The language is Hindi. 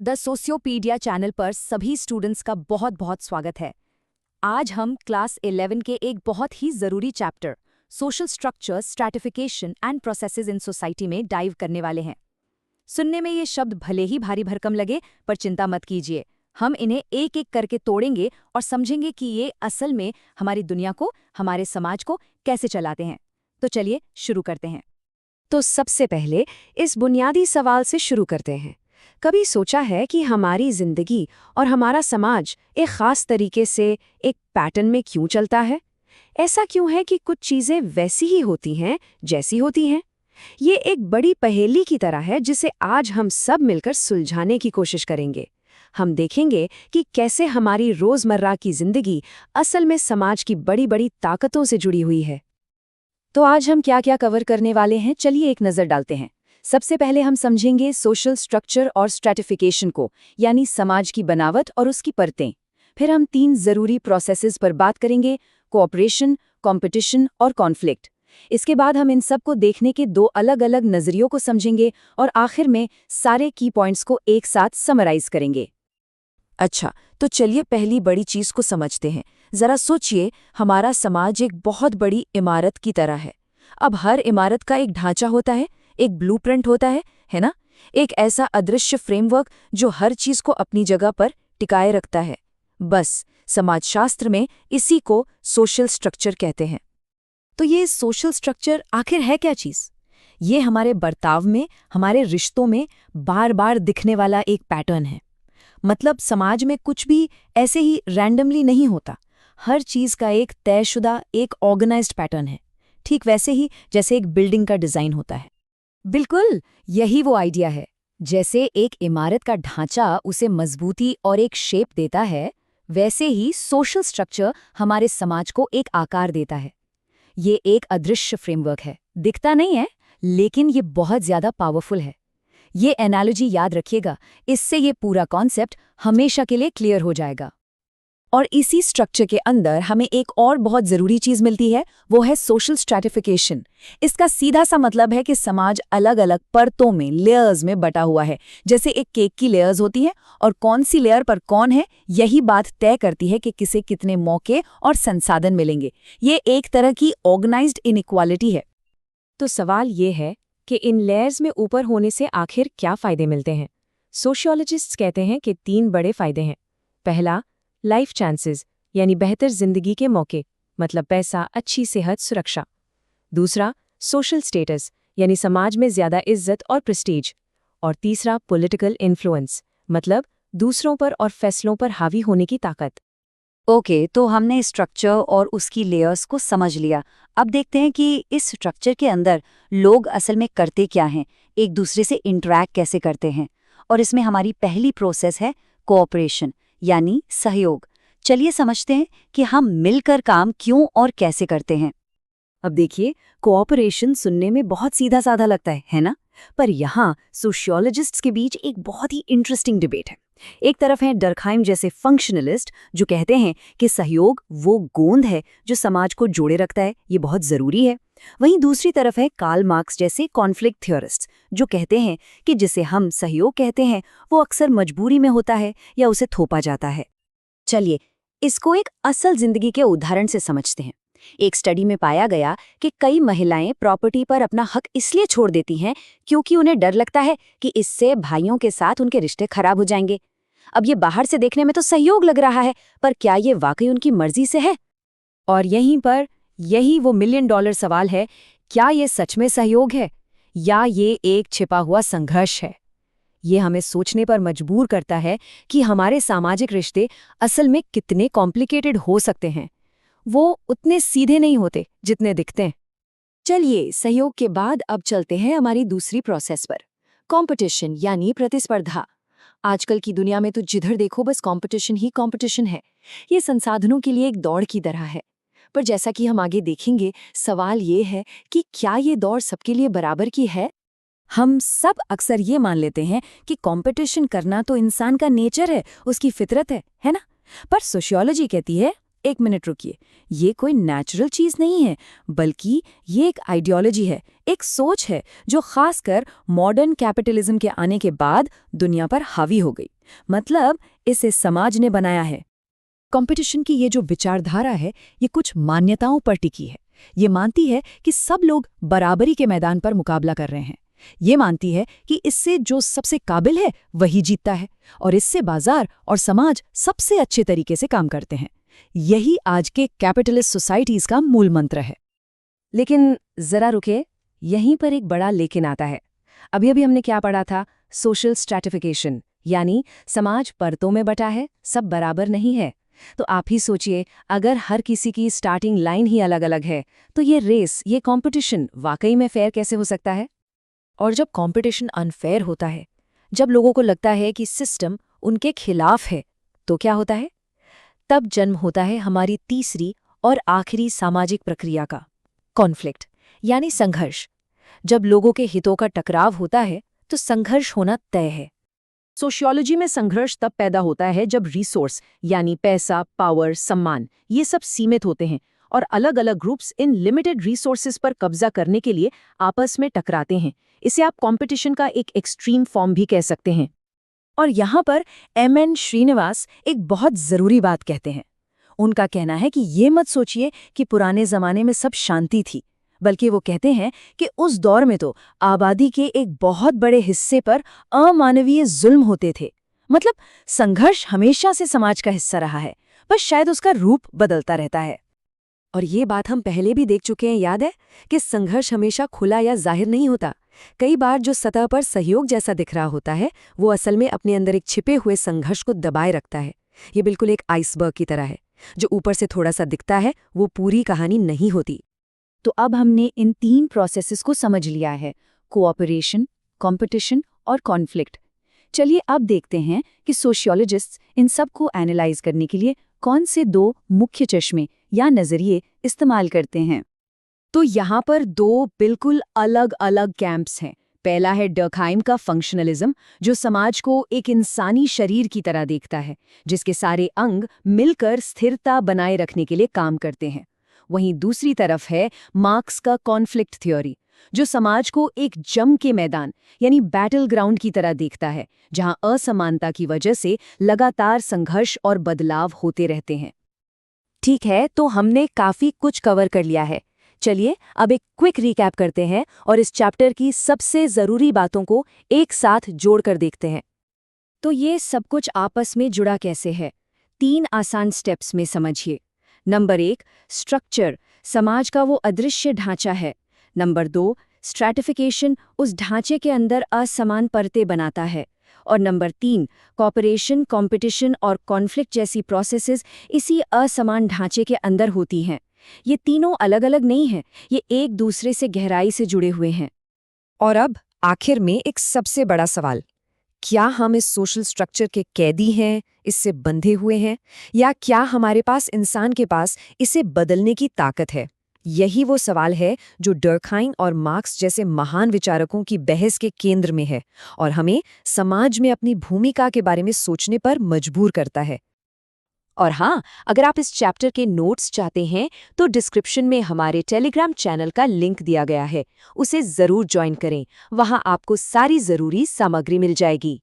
द सोशियोपीडिया चैनल पर सभी स्टूडेंट्स का बहुत बहुत स्वागत है। आज हम क्लास 11 के एक बहुत ही ज़रूरी chapter social structure, stratification and processes in society में डाइव करने वाले हैं। सुनने में ये शब्द भले ही भारी भरकम लगे, पर चिंता मत कीजिए। हम इन्हें एक एक करके तोड़ेंगे और समझेंगे कि ये असल में हमारी दुनिया को, हमारे समाज को कैसे चलाते हैं। तो चलिए शुरू करते हैं। तो सबसे पहले इस बुनियादी सवाल से शुरू करते हैं। कभी सोचा है कि हमारी जिंदगी और हमारा समाज एक खास तरीके से एक पैटर्न में क्यों चलता है? ऐसा क्यों है कि कुछ चीजें वैसी ही होती हैं जैसी होती हैं? ये एक बड़ी पहेली की तरह है जिसे आज हम सब मिलकर सुलझाने की कोशिश करेंगे। हम देखेंगे कि कैसे हमारी रोजमर्रा की जिंदगी असल में समाज की बड़ी बड़ी ताकतों से जुड़ी हुई है। तो आज हम क्या क्या कवर करने वाले हैं, चलिए एक नज़र डालते हैं। सबसे पहले हम समझेंगे सोशल स्ट्रक्चर और स्ट्रैटिफिकेशन को, यानी समाज की बनावट और उसकी परतें। फिर हम 3 ज़रूरी प्रोसेसेस पर बात करेंगे, कोऑपरेशन, कंपटीशन और कॉन्फ्लिक्ट। इसके बाद हम इन सब को देखने के 2 अलग-अलग नज़रियों को समझेंगे और आखिर में सारे की पॉइंट्स को एक साथ समराइज करेंगे। अच्छा, तो चलिए पहली बड़ी चीज़ को समझते हैं। ज़रा सोचिए, हमारा समाज एक बहुत बड़ी इमारत की तरह है। अब हर इमारत का एक ढांचा होता है, एक ब्लूप्रिंट होता है ना? एक ऐसा अदृश्य फ्रेमवर्क जो हर चीज को अपनी जगह पर टिकाए रखता है। बस समाजशास्त्र में इसी को सोशल स्ट्रक्चर कहते हैं। तो ये सोशल स्ट्रक्चर आखिर है क्या चीज़? ये हमारे बर्ताव में, हमारे रिश्तों में बार बार दिखने वाला एक पैटर्न है। मतलब समाज में कुछ भी ऐसे ही रैंडमली नहीं होता। हर चीज़ का एक तयशुदा, एक ऑर्गेनाइज्ड पैटर्न है। ठीक वैसे ही जैसे एक बिल्डिंग का डिज़ाइन होता है। बिल्कुल, यही वो आइडिया है। जैसे एक इमारत का ढांचा उसे मजबूती और एक शेप देता है, वैसे ही सोशल स्ट्रक्चर हमारे समाज को एक आकार देता है। ये एक अदृश्य फ्रेमवर्क है, दिखता नहीं है, लेकिन ये बहुत ज़्यादा पावरफुल है। ये एनालॉजी याद रखिएगा, इससे ये पूरा कॉन्सेप्ट हमेशा के लिए क्लियर हो जाएगा। और इसी स्ट्रक्चर के अंदर हमें एक और बहुत ज़रूरी चीज़ मिलती है, वो है सोशल स्ट्रैटिफिकेशन। इसका सीधा सा मतलब है कि समाज अलग अलग परतों में, लेयर्स में बटा हुआ है। जैसे एक केक की लेयर्स होती हैं और कौन सी लेयर पर कौन है, यही बात तय करती है कि किसे कितने मौके और संसाधन मिलेंगे। ये एक तरह की ऑर्गेनाइज्ड इनइक्वालिटी है। तो सवाल ये है कि इन लेयर्स में ऊपर होने से आखिर क्या फ़ायदे मिलते हैं? सोशियोलॉजिस्ट्स कहते हैं कि 3 बड़े फ़ायदे हैं। पहला, लाइफ चांसेस, यानी बेहतर जिंदगी के मौके, मतलब पैसा, अच्छी सेहत, सुरक्षा। दूसरा, सोशल स्टेटस, यानी समाज में ज़्यादा इज्जत और प्रेस्टीज। और तीसरा, पॉलिटिकल इन्फ्लुएंस, मतलब दूसरों पर और फैसलों पर हावी होने की ताकत। ओके, तो हमने स्ट्रक्चर और उसकी लेयर्स को समझ लिया। अब देखते हैं कि इस स्ट्रक्चर के अंदर लोग असल में करते क्या हैं, एक दूसरे से इंटरैक्ट कैसे करते हैं। और इसमें हमारी पहली प्रोसेस है कोऑपरेशन, यानी सहयोग। चलिए समझते हैं कि हम मिलकर काम क्यों और कैसे करते हैं। अब देखिए, कोऑपरेशन सुनने में बहुत सीधा साधा लगता है ना? पर यहाँ सोशियोलॉजिस्ट्स के बीच एक बहुत ही इंटरेस्टिंग डिबेट है। एक तरफ है डर्कहाइम जैसे फंक्शनलिस्ट, जो कहते हैं कि सहयोग वो गोंद है जो समाज को जोड़े रखता है, ये बहुत ज़रूरी है। वहीं दूसरी तरफ है कार्ल मार्क्स जैसे कॉन्फ्लिक्ट थियोरिस्ट, जो कहते हैं कि जिसे हम सहयोग कहते हैं वो अक्सर मजबूरी में होता है या उसे थोपा जाता है। चलिए इसको एक असल जिंदगी के उदाहरण से समझते हैं। एक स्टडी में पाया गया कि कई महिलाएं प्रॉपर्टी पर अपना हक इसलिए छोड़ देती हैं क्योंकि उन्हें डर लगता है कि इससे भाइयों के साथ उनके रिश्ते खराब हो जाएंगे। अब ये बाहर से देखने में तो सहयोग लग रहा है, पर क्या ये वाकई उनकी मर्जी से है? और यहीं पर यही वो $1 मिलियन सवाल है, क्या ये सच में सहयोग है या ये एक छिपा हुआ संघर्ष है? ये हमें सोचने पर मजबूर करता है कि हमारे सामाजिक रिश्ते असल में कितने कॉम्प्लिकेटेड हो सकते हैं। वो उतने सीधे नहीं होते जितने दिखते हैं। चलिए सहयोग के बाद अब चलते हैं हमारी दूसरी प्रोसेस पर, कंपटीशन यानी प्रतिस्पर्धा। आजकल की दुनिया में तो जिधर देखो बस कंपटीशन ही कंपटीशन है। ये संसाधनों के लिए एक दौड़ की तरह है। पर जैसा कि हम आगे देखेंगे, सवाल ये है कि क्या ये दौड़ सबके लिए बराबर की है? हम सब अक्सर ये मान लेते हैं कि कंपटीशन करना तो इंसान का नेचर है, उसकी फितरत है ना? पर सोशियोलॉजी कहती है, एक मिनट रुकिए, ये कोई नेचुरल चीज़ नहीं है, बल्कि ये एक आइडियोलॉजी है, एक सोच है जो खासकर मॉडर्न कैपिटलिज्म के आने के बाद दुनिया पर हावी हो गई। मतलब इसे समाज ने बनाया है। कंपटीशन की ये जो विचारधारा है, ये कुछ मान्यताओं पर टिकी है। ये मानती है कि सब लोग बराबरी के मैदान पर मुकाबला कर रहे हैं। ये मानती है कि इससे जो सबसे काबिल है वही जीतता है, और इससे बाजार और समाज सबसे अच्छे तरीके से काम करते हैं। यही आज के कैपिटलिस्ट सोसाइटीज का मूल मंत्र है। लेकिन जरा रुके, यहीं पर एक बड़ा लेकिन आता है। अभी अभी हमने क्या पढ़ा था? सोशल स्ट्रैटिफिकेशन, यानी समाज परतों में बटा है, सब बराबर नहीं है। तो आप ही सोचिए, अगर हर किसी की स्टार्टिंग लाइन ही अलग अलग है, तो ये रेस, ये कंपटीशन वाकई में फेयर कैसे हो सकता है? और जब कंपटीशन अनफेयर होता है, जब लोगों को लगता है कि सिस्टम उनके खिलाफ है, तो क्या होता है? तब जन्म होता है हमारी तीसरी और आखिरी सामाजिक प्रक्रिया का, कॉन्फ्लिक्ट, यानी संघर्ष। जब लोगों के हितों का टकराव होता है, तो संघर्ष होना तय है। सोशियोलॉजी में संघर्ष तब पैदा होता है जब रिसोर्स, यानी पैसा, पावर, सम्मान, ये सब सीमित होते हैं और अलग अलग ग्रुप्स इन लिमिटेड रिसोर्सेज पर कब्जा करने के लिए आपस में टकराते हैं। इसे आप कंपटीशन का एक एक्सट्रीम फॉर्म भी कह सकते हैं। और यहाँ पर M.N. श्रीनिवास एक बहुत ज़रूरी बात कहते हैं। उनका कहना है कि ये मत सोचिए कि पुराने ज़माने में सब शांति थी, बल्कि वो कहते हैं कि उस दौर में तो आबादी के एक बहुत बड़े हिस्से पर अमानवीय जुल्म होते थे। मतलब संघर्ष हमेशा से समाज का हिस्सा रहा है, बस शायद उसका रूप बदलता रहता है। और ये बात हम पहले भी देख चुके हैं, याद है कि संघर्ष हमेशा खुला या जाहिर नहीं होता। कई बार जो सतह पर सहयोग जैसा दिख रहा होता है, वो असल में अपने अंदर एक छिपे हुए संघर्ष को दबाए रखता है। ये बिल्कुल एक आइसबर्ग की तरह है, जो ऊपर से थोड़ा सा दिखता है, वो पूरी कहानी नहीं होती। तो अब हमने इन 3 प्रोसेसेस को समझ लिया है, कोऑपरेशन, कंपटीशन और कॉन्फ्लिक्ट। चलिए अब देखते हैं कि सोशियोलॉजिस्ट्स इन सब को एनालाइज करने के लिए कौन से 2 मुख्य चश्मे या नज़रिए इस्तेमाल करते हैं। तो यहाँ पर 2 बिल्कुल अलग-अलग कैंप्स हैं। पहला है डर्कहाइम का फंक्शनलिज्म, जो समाज को एक इंसानी शरीर की तरह देखता है, जिसके सारे अंग मिलकर स्थिरता बनाए रखने के लिए काम करते हैं। वहीं दूसरी तरफ है मार्क्स का कॉन्फ्लिक्ट थ्योरी, जो समाज को एक जंग के मैदान यानी बैटल ग्राउंड की तरह देखता है, जहां असमानता की वजह से लगातार संघर्ष और बदलाव होते रहते हैं। ठीक है, तो हमने काफी कुछ कवर कर लिया है। चलिए अब एक क्विक रिकैप करते हैं और इस चैप्टर की सबसे जरूरी बातों को एक साथ जोड़कर देखते हैं। तो ये सब कुछ आपस में जुड़ा कैसे है? 3 आसान स्टेप्स में समझिए। नंबर 1, स्ट्रक्चर, समाज का वो अदृश्य ढांचा है। नंबर 2, स्ट्रैटिफिकेशन, उस ढांचे के अंदर असमान परतें बनाता है। और नंबर 3, कॉपरेशन, कंपटीशन और कॉन्फ्लिक्ट जैसी प्रोसेसेस इसी असमान ढांचे के अंदर होती हैं। ये तीनों अलग अलग नहीं हैं, ये एक दूसरे से गहराई से जुड़े हुए हैं। और अब आखिर में एक सबसे बड़ा सवाल, क्या हम इस सोशल स्ट्रक्चर के कैदी हैं, इससे बंधे हुए हैं, या क्या हमारे पास, इंसान के पास, इसे बदलने की ताकत है? यही वो सवाल है जो डर्कहाइम और मार्क्स जैसे महान विचारकों की बहस के केंद्र में है और हमें समाज में अपनी भूमिका के बारे में सोचने पर मजबूर करता है। और हाँ, अगर आप इस चैप्टर के नोट्स चाहते हैं तो डिस्क्रिप्शन में हमारे टेलीग्राम चैनल का लिंक दिया गया है, उसे ज़रूर ज्वाइन करें। वहाँ आपको सारी ज़रूरी सामग्री मिल जाएगी।